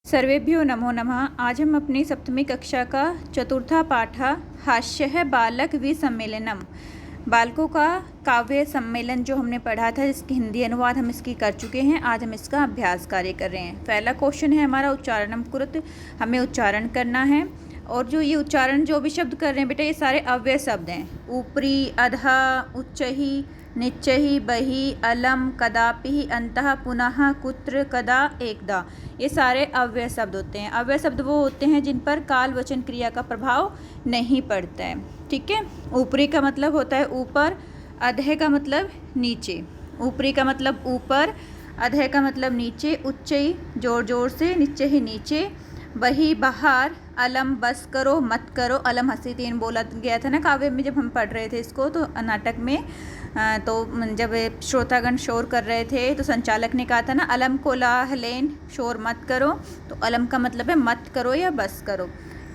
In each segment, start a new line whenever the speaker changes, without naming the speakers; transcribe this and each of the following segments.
सर्वेभ्यो नमो नमः। आज हम अपनी सप्तमी कक्षा का चतुर्था पाठ हास्य बालक विसम्मेलनम, बालकों का काव्य सम्मेलन जो हमने पढ़ा था, जिसकी हिंदी अनुवाद हम इसकी कर चुके हैं। आज हम इसका अभ्यास कार्य कर रहे हैं। पहला क्वेश्चन है हमारा उच्चारणम कुरुत, हमें उच्चारण करना है। और जो ये उच्चारण जो भी शब्द कर रहे हैं बेटा, ये सारे अव्यय शब्द हैं। ऊपरी, अधः, उच्चहि, निच्चहि, बहि, अलम, कदापि, अंतः, पुनः, कुत्र, कदा, एकदा, ये सारे अव्यय शब्द होते हैं। अव्यय शब्द वो होते हैं जिन पर काल वचन क्रिया का प्रभाव नहीं पड़ता है। ठीक है। ऊपरी का मतलब होता है ऊपर, अधः का मतलब नीचे। ऊपरी का मतलब ऊपर, अधः का मतलब नीचे, उच्चई जोर जोर से, निच्चे ही नीचे, बही बाहर, अलम बस करो मत करो। अलम हंसी तीन बोला गया था ना काव्य में, जब हम पढ़ रहे थे इसको तो नाटक में। तो जब श्रोतागण शोर कर रहे थे तो संचालक ने कहा था ना, अलम कोलाहलेन, शोर मत करो। तो अलम का मतलब है मत करो या बस करो।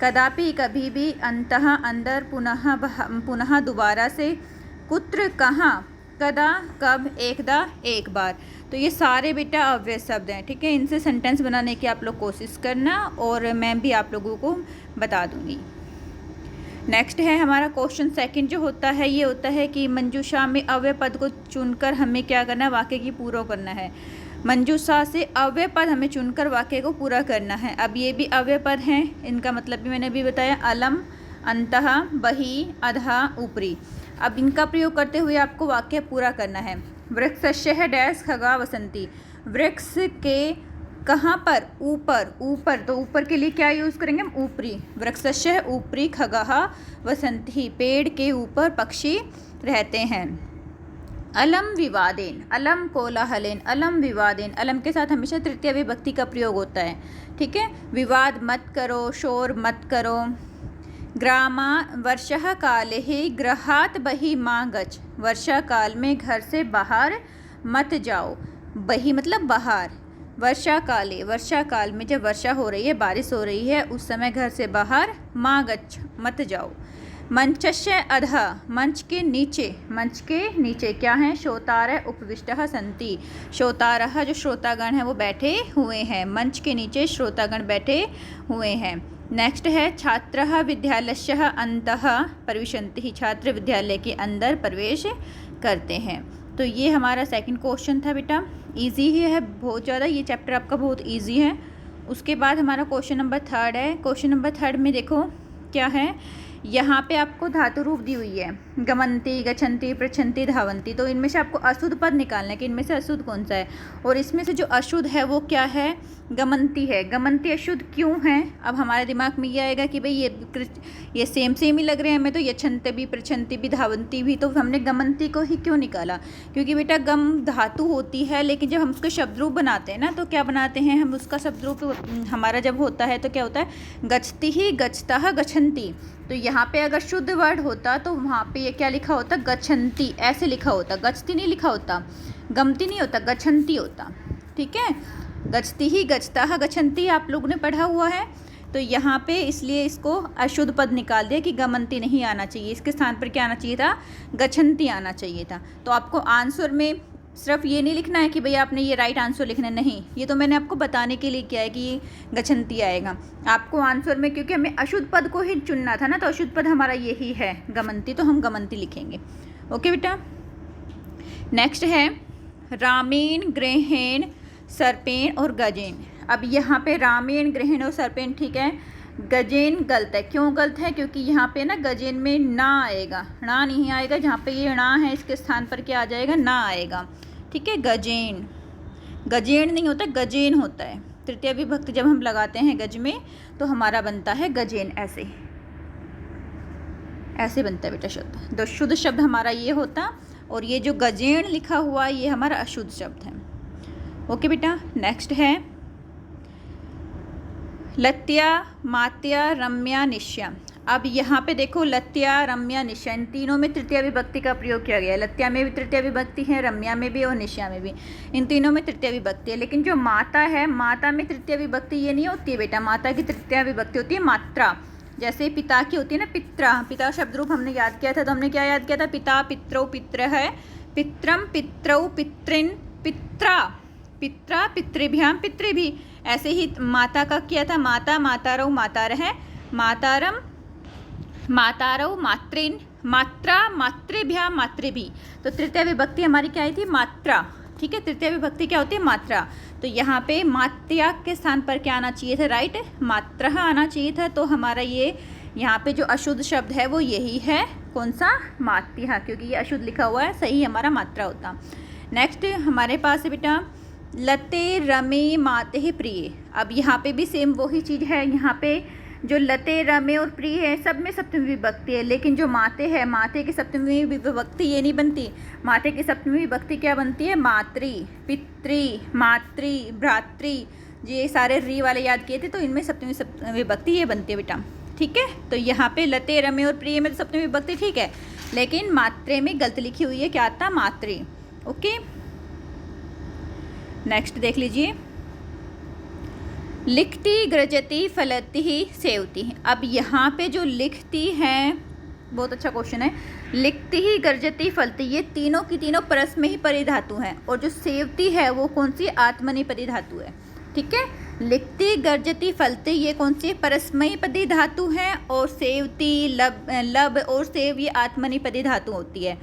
कदापि कभी भी, अंतः अंदर, पुनः दोबारा से, कुत्र कहाँ, कदा कब, एकदा एक बार। तो ये सारे बेटा अव्यय शब्द हैं। ठीक है। इनसे सेंटेंस बनाने की आप लोग कोशिश करना और मैं भी आप लोगों को बता दूंगी। नेक्स्ट है हमारा क्वेश्चन सेकंड जो होता है, ये होता है कि मंजूषा में अव्यय पद को चुनकर हमें क्या करना है, वाक्य की पूरा करना है। मंजूषा से अव्यय पद हमें चुनकर वाक्य को पूरा करना है। अब ये भी अव्यय पद हैं, इनका मतलब भी मैंने अभी बताया, अलम, अंतः, बहि, अधः, ऊपरी। अब इनका प्रयोग करते हुए आपको वाक्य पूरा करना है। वृक्षस्य डैश खगा वसंती, वृक्ष के कहाँ पर, ऊपर। ऊपर तो ऊपर के लिए क्या यूज़ करेंगे हम, ऊपरी। वृक्षस्य ऊपरी, खगः वसंती, पेड़ के ऊपर पक्षी रहते हैं। अलम विवादेन, अलम कोलाहलेन, अलम विवादेन, अलम के साथ हमेशा तृतीय विभक्ति का प्रयोग होता है। ठीक है। विवाद मत करो, शोर मत करो। ग्रामा वर्षा काले ही गृहात बहि माँ गच, वर्षा काल में घर से बाहर मत जाओ। बहि मतलब बाहर। वर्षा काले, वर्षा काल में जब वर्षा हो रही है, बारिश हो रही है, उस समय घर से बाहर माँ गच मत जाओ। मंचस्य अधः, मंच के नीचे, मंच के नीचे क्या है, श्रोतारः उपविष्टः सन्ति, श्रोतारः जो श्रोतागण हैं वो बैठे हुए हैं। मंच के नीचे श्रोतागण बैठे हुए हैं। नेक्स्ट है छात्रः विद्यालयस्य अन्तः प्रविशन्ति, छात्र विद्यालय के अंदर प्रवेश करते हैं। तो ये हमारा सेकंड क्वेश्चन था बेटा। इजी ही है बहुत ज़्यादा, ये चैप्टर आपका बहुत इजी है। उसके बाद हमारा क्वेश्चन नंबर थर्ड है। क्वेश्चन नंबर थर्ड में देखो क्या है, यहाँ पे आपको धातु रूप दी हुई है, गमन्ति, गच्छन्ति, पृच्छन्ति, धावन्ति। तो इनमें से आपको अशुद्ध पद निकालना है कि इनमें से अशुद्ध कौन सा है। और इसमें से जो अशुद्ध है वो क्या है, गमन्ति है। गमन्ति अशुद्ध क्यों है, अब हमारे दिमाग में ये आएगा कि भाई ये सेम ही लग रहे हैं हमें, तो यच्छन्ति भी, पृच्छन्ति भी, धावन्ति भी, तो हमने गमन्ति को ही क्यों निकाला। क्योंकि बेटा गम धातु होती है, लेकिन जब हम उसको शब्द रूप बनाते हैं ना, तो क्या बनाते हैं हम, उसका शब्द रूप हमारा जब होता है तो क्या होता है, गच्छति ही, गच्छतः, गच्छन्ति। तो यहाँ पे अगर शुद्ध वर्ड होता तो वहाँ पे ये क्या लिखा होता, गच्छन्ति ऐसे लिखा होता, गच्छति नहीं लिखा होता, गमती नहीं होता, गच्छन्ति होता। ठीक है। गच्छति ही, गच्छतः, गच्छन्ति आप लोगों ने पढ़ा हुआ है। तो यहाँ पे इसलिए इसको अशुद्ध पद निकाल दिया कि गमन्ति नहीं आना चाहिए, इसके स्थान पर क्या आना चाहिए था, गच्छन्ति आना चाहिए था। तो आपको आंसर में सिर्फ ये नहीं लिखना है कि भैया आपने ये राइट आंसर लिखना है, नहीं, ये तो मैंने आपको बताने के लिए किया है कि ये गच्छन्ति आएगा। आपको आंसर में, क्योंकि हमें अशुद्ध पद को ही चुनना था ना, तो अशुद्ध पद हमारा यही है गमन्ति, तो हम गमन्ति लिखेंगे। ओके बेटा। नेक्स्ट है रामेण, ग्रहेण, सर्पेण और गजेन। अब यहाँ पे रामेण, ग्रहेण और सर्पेण ठीक है, गजेन गलत है। क्यों गलत है, क्योंकि यहाँ पे ना गजेन में ना आएगा, णा नहीं आएगा। जहाँ पे ये णा है इसके स्थान पर क्या आ जाएगा, ना आएगा। ठीक है। गजेन, गजेन नहीं होता, गजेन होता है। तृतीय विभक्ति जब हम लगाते हैं गज में तो हमारा बनता है गजेन, ऐसे ऐसे बनता है बेटा शब्द। तो शुद्ध शब्द हमारा ये होता, और ये जो गजेन लिखा हुआ ये हमारा अशुद्ध शब्द है। ओके बेटा। नेक्स्ट है लत्या, मात्या, रम्या, निश्या। अब यहाँ पे देखो लत्या, रम्या, निश्या, इन तीनों में तृतीय विभक्ति का प्रयोग किया गया है। लत्या में भी तृतीय विभक्ति है, रम्या में भी और निश्या में भी, इन तीनों में तृतीय विभक्ति है। लेकिन जो माता है, माता में तृतीय विभक्ति ये नहीं होती है बेटा, माता की तृतीय विभक्ति होती है मात्रा। जैसे पिता की होती है ना पित्रा, पिता शब्द रूप हमने याद किया था, तो हमने क्या याद किया था, पिता, पितरौ, पित्र है, पित्रम, पितरौ, पितृन, पित्रा, पित्रा, पितृभ्याम, पितृभि। ऐसे ही माता का किया था, माता, मातारौ, मातारः, मातारम, मातारौ, मातृन, मात्रा, मातृभ्या, मातृभि। तो तृतीय विभक्ति हमारी क्या आई थी? मात्रा। ठीक है, तृतीय विभक्ति क्या होती है? मात्रा। तो यहाँ पे मात्या के स्थान पर क्या आना चाहिए था? राइट, मात्रा आना चाहिए था। तो हमारा ये यहाँ पे जो अशुद्ध शब्द है वो यही है, कौन सा? मात्या, क्योंकि ये अशुद्ध लिखा हुआ है, सही हमारा मात्रा होता। नेक्स्ट हमारे पास है बेटा लते रमे माते प्रिय। अब यहाँ पे भी सेम वही चीज़ है। यहाँ पे जो लते रमे और प्रिय है सब में सप्तमी विभक्ति है, लेकिन जो माते है, माते की सप्तमी विभक्ति ये नहीं बनती। माते की सप्तमी विभक्ति क्या बनती है? मातृ, पितृ, मातृ, भ्रातृ। ये सारे री वाले याद किए थे, तो इनमें सप्तमी विभक्ति ये बनती है बेटा। ठीक है, तो यहाँ पे लते रमे और प्रिय में तो सप्तमी विभक्ति ठीक है, लेकिन मात्रे में गलत लिखी हुई है, क्या आता? मातृ। ओके, नेक्स्ट देख लीजिए, लिखती, गृजती, फलती, सेवती। अब यहाँ पे जो लिखती है, बहुत अच्छा क्वेश्चन है। लिखती ही, गृजती, फलती, ये तीनों की तीनों परस्मैही पदी धातु हैं, और जो सेवती है वो कौन सी? आत्मनेपदी धातु है। ठीक है, लिखती, गृजती, फलती ये कौन सी? परस्मैही पदी धातु है, और सेवती, लब और सेव ये आत्मनेपदी धातु होती है।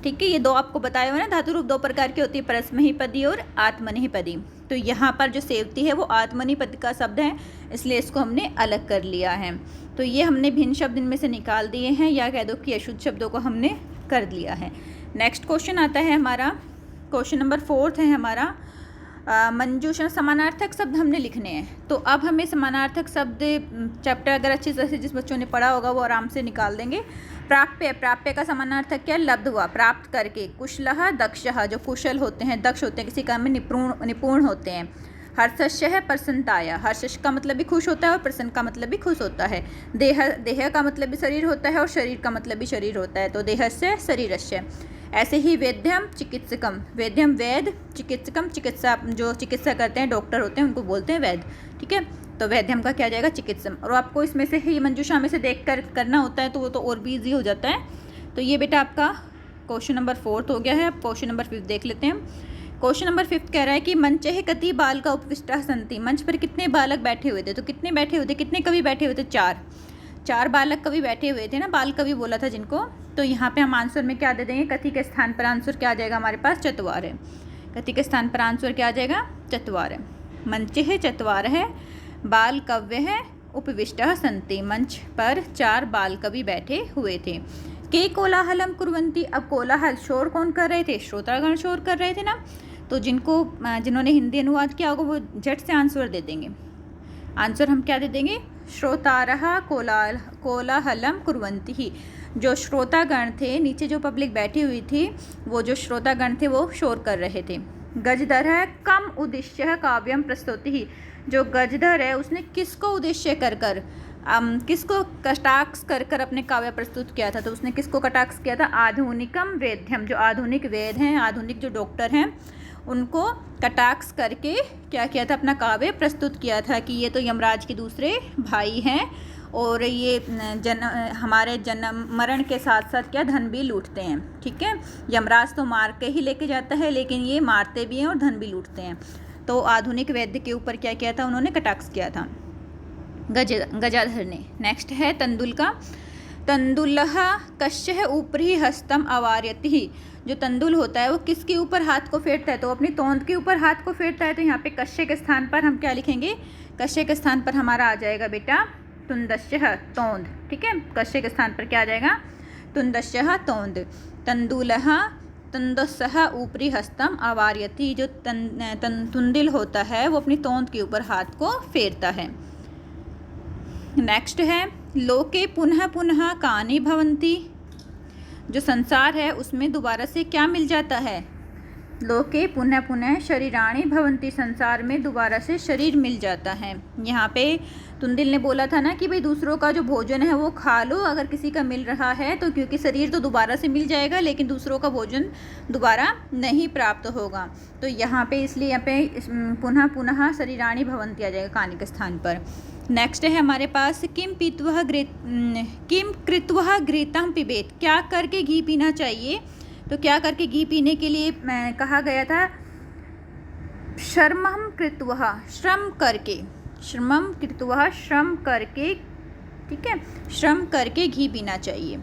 ठीक है, ये दो आपको बताए हुए ना, धातु रूप दो प्रकार की होती है, परस्मैही पदी और आत्मनेही पदी। तो यहाँ पर जो सेवती है वो आत्मनेही पद का शब्द है, इसलिए इसको हमने अलग कर लिया है। तो ये हमने भिन्न शब्द इनमें से निकाल दिए हैं, या कह दो कि अशुद्ध शब्दों को हमने कर लिया है। नेक्स्ट क्वेश्चन आता है हमारा, क्वेश्चन नंबर 4 है हमारा, मंजूषा। समानार्थक शब्द हमने लिखने हैं। तो अब हमें समानार्थक शब्द चैप्टर अगर अच्छी तरह से जिस बच्चों ने पढ़ा होगा वो आराम से निकाल देंगे। प्राप्य, प्राप्य का समानार्थक क्या? लब्ध हुआ, प्राप्त करके। कुशलः, दक्षः, जो कुशल होते हैं, दक्ष होते हैं, किसी काम में निपुण होते हैं। हर्षस्य, प्रसन्नताय, हर्ष का मतलब भी खुश होता है और प्रसन्न का मतलब भी खुश होता है। देह, देह का मतलब भी शरीर होता है और शरीर का मतलब भी शरीर होता है, तो देहस्य, शरीरस्य। ऐसे ही वेद्यम, चिकित्सकम, वेद्यम वैद, चिकित्सकम चिकित्सा, जो चिकित्सा करते हैं, डॉक्टर होते हैं, उनको बोलते हैं वैद। ठीक है, तो वैद्यम का क्या जाएगा? चिकित्सम। और आपको इसमें से ही मंजूषा में से देख कर करना होता है, तो वो तो और भी ईजी हो जाता है। तो ये बेटा आपका क्वेश्चन नंबर 4 हो गया है। अब क्वेश्चन नंबर 5 देख लेते हैं। क्वेश्चन नंबर 5 कह रहा है कि मंचे कति बालका उपविष्टा सन्ति। मंच पर कितने बालक बैठे हुए थे? तो कितने बैठे हुए थे? कितने कवि बैठे हुए थे? 4 बालक कवि बैठे हुए थे ना, बाल कवि बोला था जिनको। तो यहाँ पे हम आंसर में क्या दे देंगे? कति के स्थान पर आंसर क्या आ जाएगा हमारे पास? चत्वार है। कति के स्थान पर आंसर क्या आ जाएगा? चत्वार है। मंचे चत्वार है, बाल कव्य है, उपविष्टः सन्ति। मंच पर 4 बाल कवि बैठे हुए थे। के कोलाहलम कुर्वन्ति। अब कोलाहल, शोर कौन कर रहे थे? श्रोतागण शोर कर रहे थे ना। तो जिन्होंने हिंदी अनुवाद किया होगा वो झट से आंसर दे देंगे। आंसर हम क्या दे देंगे? श्रोतारः कोलाहलम कुर्वन्ति ही। जो श्रोतागण थे, नीचे जो पब्लिक बैठी हुई थी, वो जो श्रोतागण थे वो शोर कर रहे थे। गजधरः कम उद्देश्य काव्यम प्रस्तुति ही। जो गजधर है उसने किसको उद्देश्य कर किसको कटाक्ष कर अपने काव्य प्रस्तुत किया था? तो उसने किसको कटाक्ष किया था? आधुनिकम वेद्यम, जो आधुनिक वेद हैं, आधुनिक जो डॉक्टर हैं, उनको कटाक्ष करके क्या किया था? अपना काव्य प्रस्तुत किया था कि ये तो यमराज के दूसरे भाई हैं, और ये हमारे जन्म मरण के साथ साथ क्या धन भी लूटते हैं। ठीक है, यमराज तो मार के ही लेके जाता है, लेकिन ये मारते भी हैं और धन भी लूटते हैं। तो आधुनिक वैद्य के ऊपर क्या किया था? उन्होंने कटाक्ष किया था गजाधर ने। नेक्स्ट है तंदुल का। तंदुलः कस्य ऊपरी हस्तम अवार्यति। जो तंदुल होता है वो किसके ऊपर हाथ को फेरता है? तो अपनी तोंद के ऊपर हाथ को फेरता है। तो यहाँ पे कस्य के स्थान पर हम क्या लिखेंगे? कस्य के स्थान पर हमारा आ जाएगा बेटा तुंदस्य, तोंद। ठीक है, कस्य के स्थान पर क्या आ जाएगा? तुंदस्य, तोंद। तंदुलः तंदस्सः ऊपरी हस्तम अवार्यति। जो तुंदिल होता है वो अपनी तोंद के ऊपर हाथ को फेरता है। नेक्स्ट है लोके पुनः पुनः कानि भवन्ति। जो संसार है उसमें दोबारा से क्या मिल जाता है? लोके पुनः पुनः शरीराणि भवन्ति। संसार में दोबारा से शरीर मिल जाता है। यहाँ पे तुंदिल ने बोला था ना कि भाई दूसरों का जो भोजन है वो खा लो अगर किसी का मिल रहा है तो, क्योंकि शरीर तो दोबारा से मिल जाएगा लेकिन दूसरों का भोजन दोबारा नहीं प्राप्त होगा। तो यहाँ पे इसलिए यहाँ पे पुनः पुनः शरीराणि भवन्ति आ जाएगा कानि के स्थान पर। नेक्स्ट है हमारे पास किम कृत्वः घृतं पिबेत। क्या करके घी पीना चाहिए? तो क्या करके घी पीने के लिए कहा गया था? श्रमं कृत्वा, श्रम करके, श्रमं कृत्वा, श्रम करके, ठीक है, श्रम करके घी पीना चाहिए।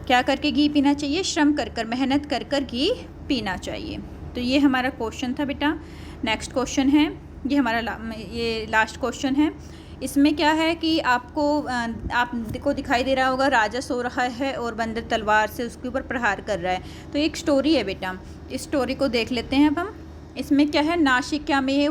क्या करके घी पीना चाहिए? श्रम कर कर, मेहनत कर कर घी पीना चाहिए। तो ये हमारा क्वेश्चन था बेटा। नेक्स्ट क्वेश्चन है, ये हमारा ये लास्ट क्वेश्चन है। इसमें क्या है कि आपको दिखाई दे रहा होगा राजा सो रहा है और बंदर तलवार से उसके ऊपर प्रहार कर रहा है। तो एक स्टोरी है बेटा, इस स्टोरी को देख लेते हैं अब हम। इसमें क्या है, नासिका में,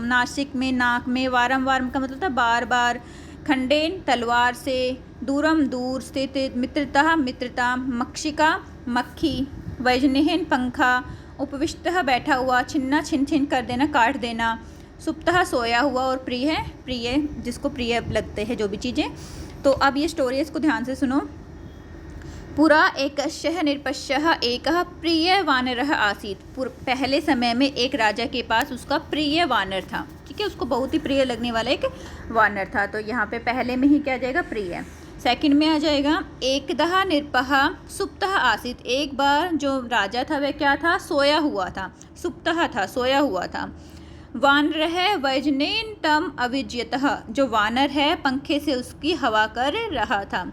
नासिक में, नाक में, वारम वारम का मतलब था बार बार, खंडेन तलवार से, दूरम दूर से, मित्रता मित्रता, मक्षिका मक्खी, वैजनेहन पंखा, उपविष्टः बैठा हुआ, छिन्ना छिन छिन कर देना, काट देना, सुप्तः सोया हुआ, और प्रिय है, प्रिय जिसको प्रिय लगते हैं जो भी चीज़ें। तो अब ये स्टोरी इसको ध्यान से सुनो। पुरा एकशः निरपश्यः एकः प्रिय वानरः आसीत्। पहले समय में एक राजा के पास उसका प्रिय वानर था, ठीक है, उसको बहुत ही प्रिय लगने वाला एक वानर था। तो यहाँ पे पहले में ही क्या आ जाएगा? प्रिय। सेकंड में आ जाएगा एकदः निरपः सुप्तः आसीत्। एक बार जो राजा था वह क्या था? सोया हुआ था, सुप्तः था, सोया हुआ था। वानरः वज्नेन तम अविज्यतः। जो वानर है पंखे से उसकी हवा कर रहा था।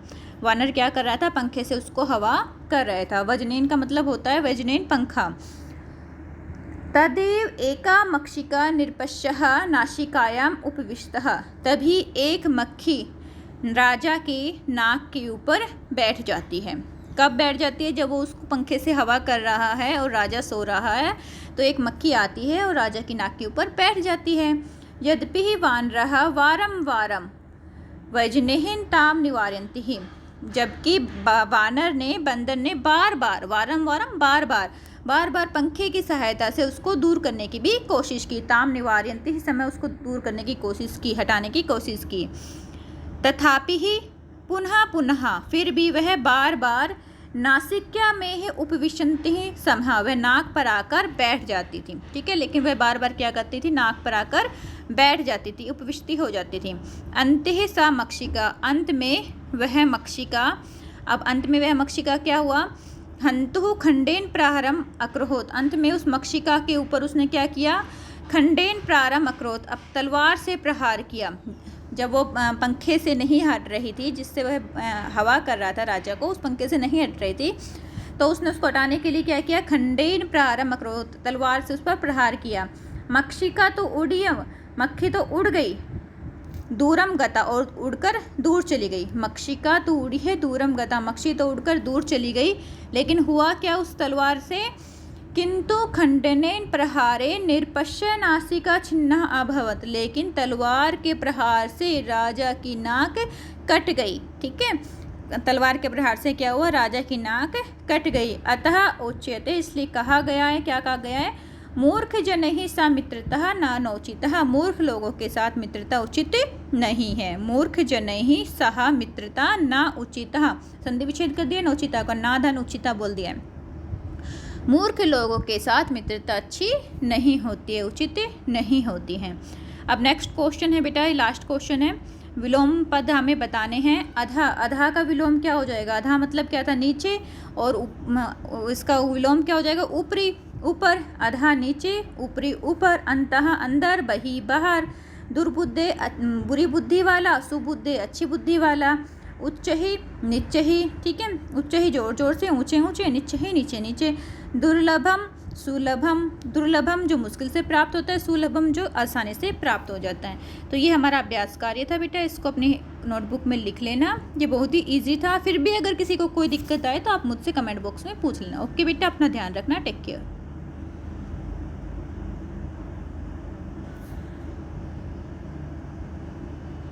वानर क्या कर रहा था? पंखे से उसको हवा कर रहा था। वज्नेन का मतलब होता है वज्नेन पंखा। तदेव एका मक्षिका निरपश्यः नासिकायाम उपविष्टः। तभी एक मक्खी राजा के नाक के ऊपर बैठ जाती है। कब बैठ जाती है? जब वो उसको पंखे से हवा कर रहा है और राजा सो रहा है, तो एक मक्खी आती है और राजा की नाक के ऊपर बैठ जाती है। यद्यपि ही वानरः वारम वारम वज्नेन ताम निवारयन्ति। जबकि वानर ने, बंदर ने बार बार, वारम वारम बार बार पंखे की सहायता से उसको दूर करने की भी कोशिश की। ताम निवारयन्ति समय उसको दूर करने की कोशिश की, हटाने की कोशिश की। तथापि ही पुनः पुनः, फिर भी वह बार बार नासिका में ही उपविशन्ति समहा, वह नाक पर आकर बैठ जाती थी, ठीक है, लेकिन वह बार बार क्या करती थी? नाक पर आकर बैठ जाती थी, उपविष्टि हो जाती थी। अंतः सा मक्षिका, अंत में वह मक्षिका, अब अंत में वह मक्षिका क्या हुआ? हंतु खंडेन प्रारम अक्रोहोत। अंत में उस मक्षिका के ऊपर उसने क्या किया? खंडेन प्रारम अक्रोहोत, अब तलवार से प्रहार किया। जब वो पंखे से नहीं हट रही थी, जिससे वह हवा कर रहा था राजा को, उस पंखे से नहीं हट रही थी, तो उसने उसको हटाने के लिए क्या किया? खंडेन प्रारम अक्रोहोत, तलवार से उस पर प्रहार किया। मक्षिका तो उड़ी, मक्खी तो उड़ गई, दूरम गता, और उड़कर दूर चली गई। मक्षिका तो उड़ी है, दूरम गता, मक्षी तो उड़कर दूर चली गई, लेकिन हुआ क्या उस तलवार से? किंतु खंडनेन प्रहारे निरपश्य नासिका छिन्ना अभवत। लेकिन तलवार के प्रहार से राजा की नाक कट गई, ठीक है, तलवार के प्रहार से क्या हुआ? राजा की नाक कट गई। अतः उच्यते, इसलिए कहा गया है, क्या कहा गया है? मूर्ख जनैः सा मित्रता न नोचितः। मूर्ख लोगों के साथ मित्रता उचित नहीं है। मूर्ख जनैः सह मित्रता न उचितः, संधि विच्छेद कर दिया, नोचिता का ना धन उचिता बोल दिया। मूर्ख लोगों के साथ मित्रता अच्छी नहीं होती है, उचित नहीं होती है। अब नेक्स्ट क्वेश्चन है बेटा, ये लास्ट क्वेश्चन है। विलोम पद हमें बताने हैं। अधा, अधा का विलोम क्या हो जाएगा? अधा मतलब क्या था? नीचे, और इसका विलोम क्या हो जाएगा? ऊपरी, ऊपर। अधा नीचे, ऊपरी ऊपर, अंतः अंदर, बही बाहर, दुर्बुद्धे बुरी बुद्धि वाला, सुबुद्धे अच्छी बुद्धि वाला, उच्च ही नीचे ही, ठीक है, उच्च ही जोर जोर से, ऊंचे ऊंचे, नीचे ही नीचे नीचे, दुर्लभम सुलभम, दुर्लभम जो मुश्किल से प्राप्त होता है, सुलभम जो आसानी से प्राप्त हो जाता है। तो ये हमारा अभ्यास कार्य था बेटा, इसको अपनी नोटबुक में लिख लेना। ये बहुत ही इजी था। फिर भी अगर किसी को कोई दिक्कत आए तो आप मुझसे कमेंट बॉक्स में पूछ लेना। ओके बेटा, अपना ध्यान रखना, टेक केयर।